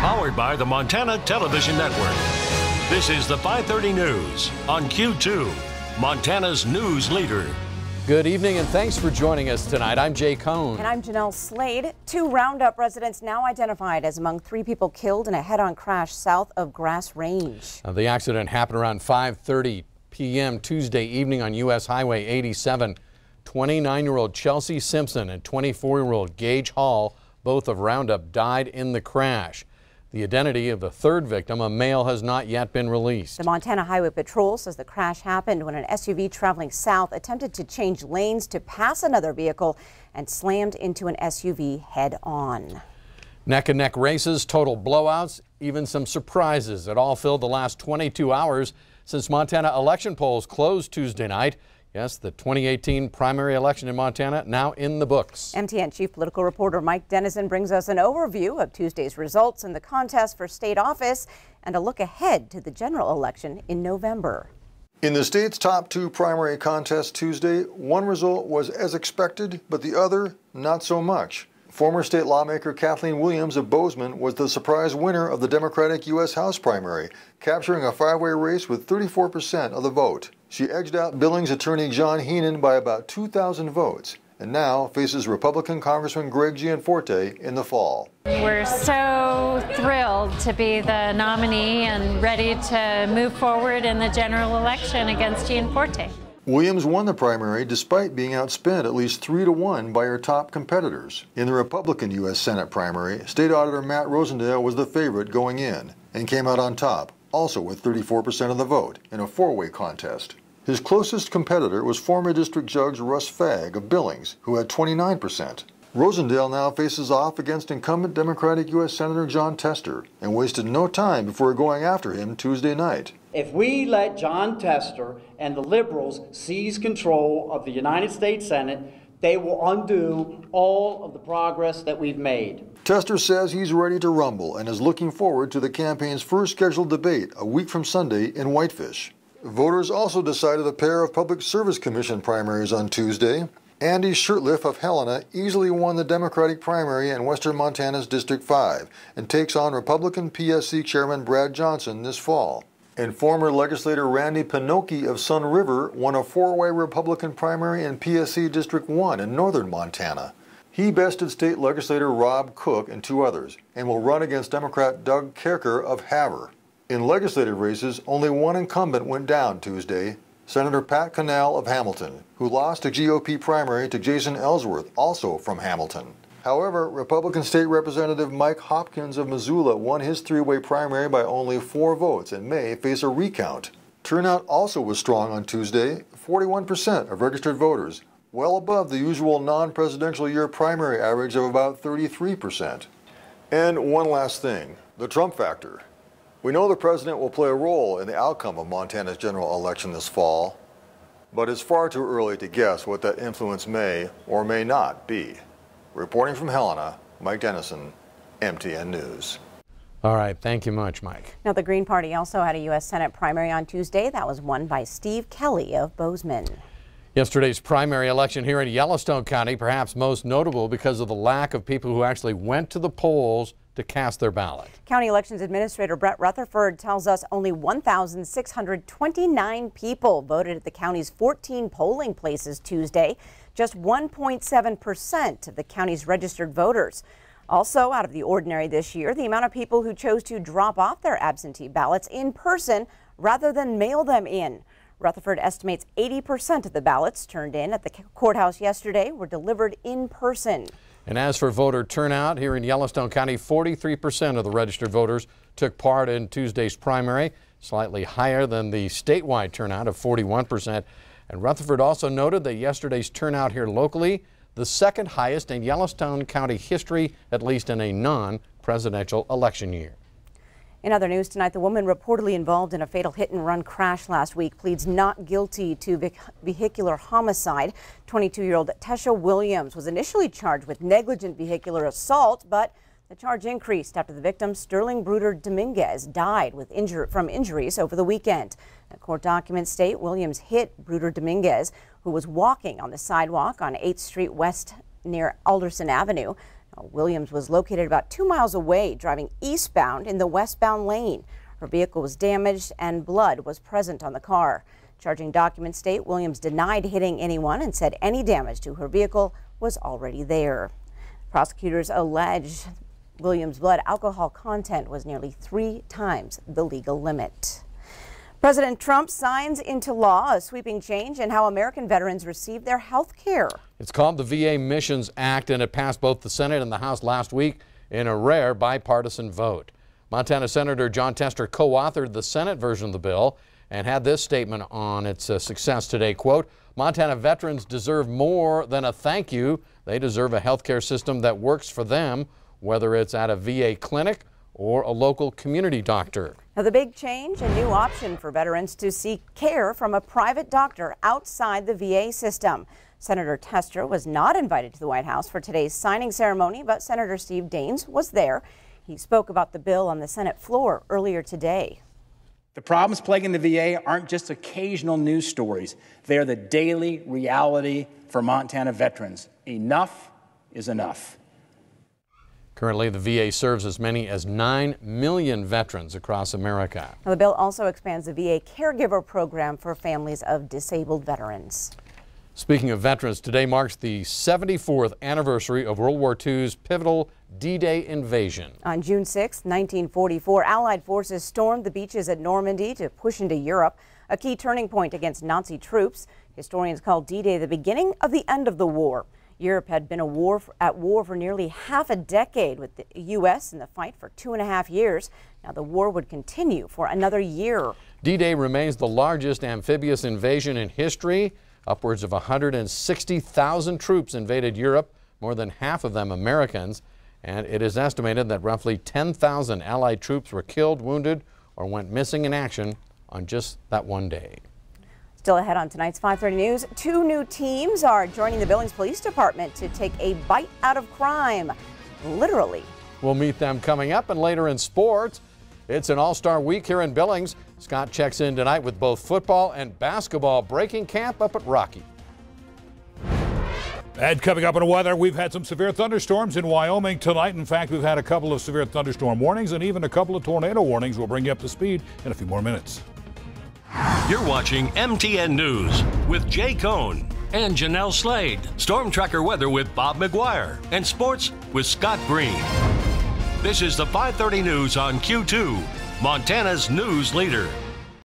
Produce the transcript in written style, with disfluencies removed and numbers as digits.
Powered by the Montana Television Network. This is the 5:30 News on Q2, Montana's news leader. Good evening and thanks for joining us tonight. I'm Jay Cohn. And I'm Jeanelle Slade. 2 Roundup residents now identified as among 3 people killed in a head-on crash south of Grass Range. The accident happened around 5:30 p.m. Tuesday evening on U.S. Highway 87. 29-year-old Chelsea Simpson and 24-year-old Gage Hall, both of Roundup, died in the crash. The identity of the third victim, a male, has not yet been released. The Montana Highway Patrol says the crash happened when an SUV traveling south attempted to change lanes to pass another vehicle and slammed into an SUV head-on. Neck-and-neck races, total blowouts, even some surprises. It all filled the last 22 hours since Montana election polls closed Tuesday night. Yes, the 2018 primary election in Montana now in the books. MTN Chief Political Reporter Mike Dennison brings us an overview of Tuesday's results in the contest for state office and a look ahead to the general election in November. In the state's top 2 primary contests Tuesday, one result was as expected, but the other not so much. Former state lawmaker Kathleen Williams of Bozeman was the surprise winner of the Democratic U.S. House primary, capturing a 5-way race with 34% of the vote. She edged out Billings attorney John Heenan by about 2,000 votes and now faces Republican Congressman Greg Gianforte in the fall. We're so thrilled to be the nominee and ready to move forward in the general election against Gianforte. Williams won the primary despite being outspent at least 3-1 by her top competitors. In the Republican U.S. Senate primary, State Auditor Matt Rosendale was the favorite going in and came out on top, also with 34% of the vote in a 4-way contest. His closest competitor was former District Judge Russ Fagg of Billings, who had 29%. Rosendale now faces off against incumbent Democratic U.S. Senator John Tester and wasted no time before going after him Tuesday night. If we let John Tester and the liberals seize control of the United States Senate, they will undo all of the progress that we've made. Tester says he's ready to rumble and is looking forward to the campaign's first scheduled debate a week from Sunday in Whitefish. Voters also decided a pair of Public Service Commission primaries on Tuesday. Andy Shurtleff of Helena easily won the Democratic primary in Western Montana's District 5 and takes on Republican PSC Chairman Brad Johnson this fall. And former legislator Randy Pinocchi of Sun River won a 4-way Republican primary in PSC District 1 in northern Montana. He bested state legislator Rob Cook and 2 others and will run against Democrat Doug Kerker of Havre. In legislative races, only one incumbent went down Tuesday, Senator Pat Cannell of Hamilton, who lost a GOP primary to Jason Ellsworth, also from Hamilton. However, Republican State Representative Mike Hopkins of Missoula won his 3-way primary by only 4 votes and may face a recount. Turnout also was strong on Tuesday, 41% of registered voters, well above the usual non-presidential year primary average of about 33%. And one last thing, the Trump factor. We know the president will play a role in the outcome of Montana's general election this fall, but it's far too early to guess what that influence may or may not be. Reporting from Helena, Mike Dennison, MTN News. All right, thank you much, Mike. Now, the Green Party also had a U.S. Senate primary on Tuesday that was won by Steve Kelly of Bozeman. Yesterday's primary election here in Yellowstone County, perhaps most notable because of the lack of people who actually went to the polls to cast their ballot. County Elections Administrator Brett Rutherford tells us only 1,629 people voted at the county's 14 polling places Tuesday, just 1.7% of the county's registered voters. Also out of the ordinary this year, the amount of people who chose to drop off their absentee ballots in person rather than mail them in. Rutherford estimates 80% of the ballots turned in at the courthouse yesterday were delivered in person. And as for voter turnout here in Yellowstone County, 43% of the registered voters took part in Tuesday's primary, slightly higher than the statewide turnout of 41%. And Rutherford also noted that yesterday's turnout here locally, the second highest in Yellowstone County history, at least in a non-presidential election year. In other news tonight, the woman reportedly involved in a fatal hit-and-run crash last week pleads not guilty to vehicular homicide. 22-year-old Tesha Williams was initially charged with negligent vehicular assault, but the charge increased after the victim, Sterling Bruder Dominguez, died from injuries over the weekend. The court documents state Williams hit Bruder Dominguez, who was walking on the sidewalk on 8th Street West near Alderson Avenue. Williams was located about 2 miles away, driving eastbound in the westbound lane. Her vehicle was damaged and blood was present on the car. Charging documents state Williams denied hitting anyone and said any damage to her vehicle was already there. Prosecutors allege Williams' blood alcohol content was nearly 3 times the legal limit. President Trump signs into law a sweeping change in how American veterans receive their health care. It's called the VA Missions Act, and it passed both the Senate and the House last week in a rare bipartisan vote. Montana Senator Jon Tester co-authored the Senate version of the bill and had this statement on its success today, quote, "Montana veterans deserve more than a thank you. They deserve a health care system that works for them, whether it's at a VA clinic or a local community doctor." Now, the big change, a new option for veterans to seek care from a private doctor outside the VA system. Senator Tester was not invited to the White House for today's signing ceremony, but Senator Steve Daines was there. He spoke about the bill on the Senate floor earlier today. The problems plaguing the VA aren't just occasional news stories. They are the daily reality for Montana veterans. Enough is enough. Currently, the VA serves as many as 9 million veterans across America. Now, the bill also expands the VA caregiver program for families of disabled veterans. Speaking of veterans, today marks the 74th anniversary of World War II's pivotal D-Day invasion. On June 6, 1944, Allied forces stormed the beaches at Normandy to push into Europe, a key turning point against Nazi troops. Historians call D-Day the beginning of the end of the war. Europe had been at war for nearly half a decade, with the U.S. in the fight for 2.5 years. Now the war would continue for another year. D-Day remains the largest amphibious invasion in history. Upwards of 160,000 troops invaded Europe, more than half of them Americans, and it is estimated that roughly 10,000 Allied troops were killed, wounded, or went missing in action on just that one day. Still ahead on tonight's 5:30 News, 2 new teams are joining the Billings Police Department to take a bite out of crime, literally. We'll meet them coming up, and later in sports, it's an all-star week here in Billings. Scott checks in tonight with both football and basketball breaking camp up at Rocky. And coming up in the weather, we've had some severe thunderstorms in Wyoming tonight. In fact, we've had a couple of severe thunderstorm warnings and even a couple of tornado warnings. We'll bring you up to speed in a few more minutes. You're watching MTN News with Jay Cohn and Jeanelle Slade. Storm Tracker weather with Bob McGuire and sports with Scott Green. This is the 5:30 News on Q2, Montana's news leader.